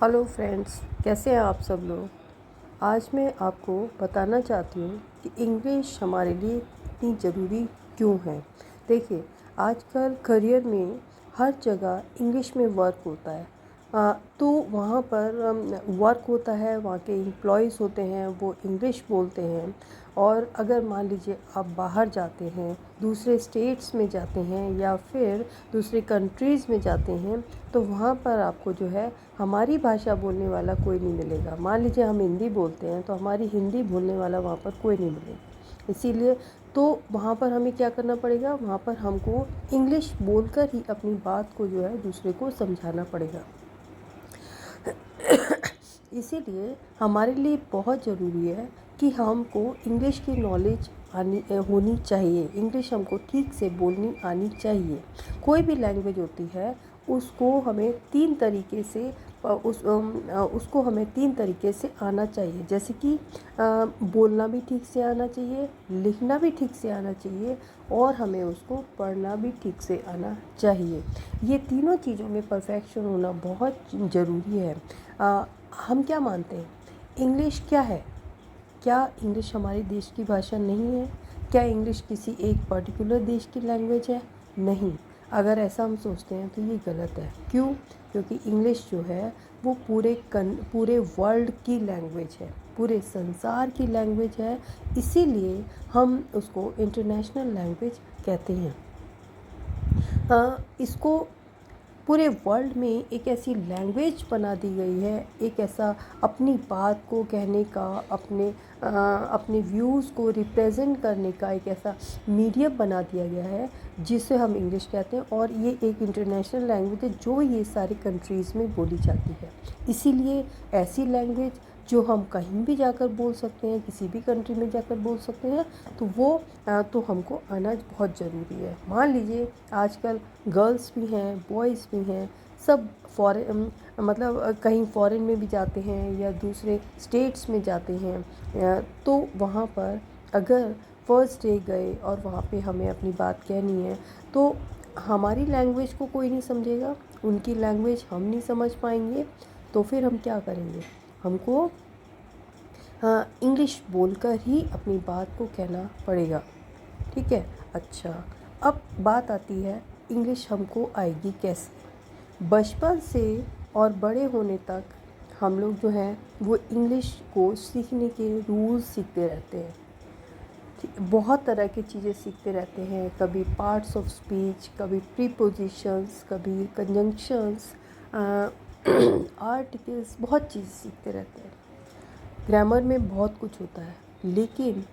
Hello friends, कैसे हैं आप सब लोग। आज मैं आपको बताना चाहती हूँ कि इंग्लिश हमारे लिए इतनी ज़रूरी क्यों है। देखिए, आजकल करियर में हर जगह इंग्लिश में वर्क होता है। तो वहाँ पर वर्क होता है, वहाँ के एम्प्लॉयज़ होते हैं, वो इंग्लिश बोलते हैं। और अगर मान लीजिए आप बाहर जाते हैं, दूसरे स्टेट्स में जाते हैं या फिर दूसरे कंट्रीज़ में जाते हैं, तो वहाँ पर आपको जो है हमारी भाषा बोलने वाला कोई नहीं मिलेगा। मान लीजिए हम हिंदी बोलते हैं तो हमारी हिंदी बोलने वाला वहाँ पर कोई नहीं मिलेगा। इसीलिए तो वहाँ पर हमें क्या करना पड़ेगा, वहाँ पर हमको इंग्लिश बोलकर ही अपनी बात को जो है दूसरे को समझाना पड़ेगा। इसीलिए हमारे लिए बहुत ज़रूरी है कि हमको इंग्लिश की नॉलेज होनी चाहिए। इंग्लिश हमको ठीक से बोलनी आनी चाहिए। कोई भी लैंग्वेज होती है उसको हमें उसको हमें तीन तरीके से आना चाहिए। जैसे कि बोलना भी ठीक से आना चाहिए, लिखना भी ठीक से आना चाहिए और हमें उसको पढ़ना भी ठीक से आना चाहिए। ये तीनों चीज़ों में परफेक्शन होना बहुत ज़रूरी है। हम क्या मानते हैं, इंग्लिश क्या है? क्या इंग्लिश हमारे देश की भाषा नहीं है? क्या इंग्लिश किसी एक पर्टिकुलर देश की लैंग्वेज है? नहीं। अगर ऐसा हम सोचते हैं तो ये गलत है। क्यों? क्योंकि इंग्लिश जो है वो पूरे वर्ल्ड की लैंग्वेज है, पूरे संसार की लैंग्वेज है। इसीलिए हम उसको इंटरनेशनल लैंग्वेज कहते हैं। इसको पूरे वर्ल्ड में एक ऐसी लैंग्वेज बना दी गई है, एक ऐसा अपनी बात को कहने का, अपने व्यूज़ को रिप्रेजेंट करने का एक ऐसा मीडियम बना दिया गया है जिसे हम इंग्लिश कहते हैं। और ये एक इंटरनेशनल लैंग्वेज है जो ये सारी कंट्रीज़ में बोली जाती है। इसीलिए ऐसी लैंग्वेज जो हम कहीं भी जाकर बोल सकते हैं, किसी भी कंट्री में जाकर बोल सकते हैं, तो हमको आना बहुत ज़रूरी है। मान लीजिए आजकल गर्ल्स भी हैं, बॉयज़ भी हैं, सब कहीं फॉरेन में भी जाते हैं या दूसरे स्टेट्स में जाते हैं। तो वहाँ पर अगर फर्स्ट डे गए और वहाँ पे हमें अपनी बात कहनी है तो हमारी लैंग्वेज को कोई नहीं समझेगा, उनकी लैंग्वेज हम नहीं समझ पाएंगे। तो फिर हम क्या करेंगे? हमको इंग्लिश बोलकर ही अपनी बात को कहना पड़ेगा। ठीक है। अच्छा, अब बात आती है इंग्लिश हमको आएगी कैसे। बचपन से और बड़े होने तक हम लोग जो हैं वो इंग्लिश को सीखने के रूल्स सीखते रहते हैं। बहुत तरह की चीज़ें सीखते रहते हैं, कभी पार्ट्स ऑफ स्पीच, कभी प्रीपोजिशंस, कभी कंजंक्शंस, आर्टिकल्स, बहुत चीज़ सीखते रहते हैं। ग्रामर में बहुत कुछ होता है, लेकिन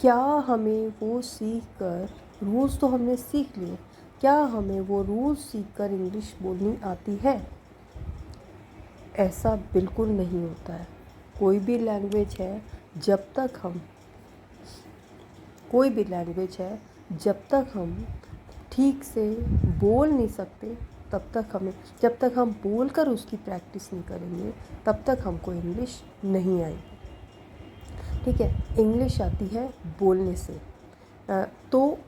क्या हमें वो सीख कर, रूल्स तो हमने सीख लिए, क्या हमें वो रूल्स सीख कर इंग्लिश बोलनी आती है? ऐसा बिल्कुल नहीं होता है। कोई भी लैंग्वेज है जब तक हम कोई भी लैंग्वेज है जब तक हम ठीक से बोल नहीं सकते, जब तक हम बोल कर उसकी प्रैक्टिस नहीं करेंगे तब तक हमको इंग्लिश नहीं आएगी। ठीक है। इंग्लिश आती है बोलने से। तो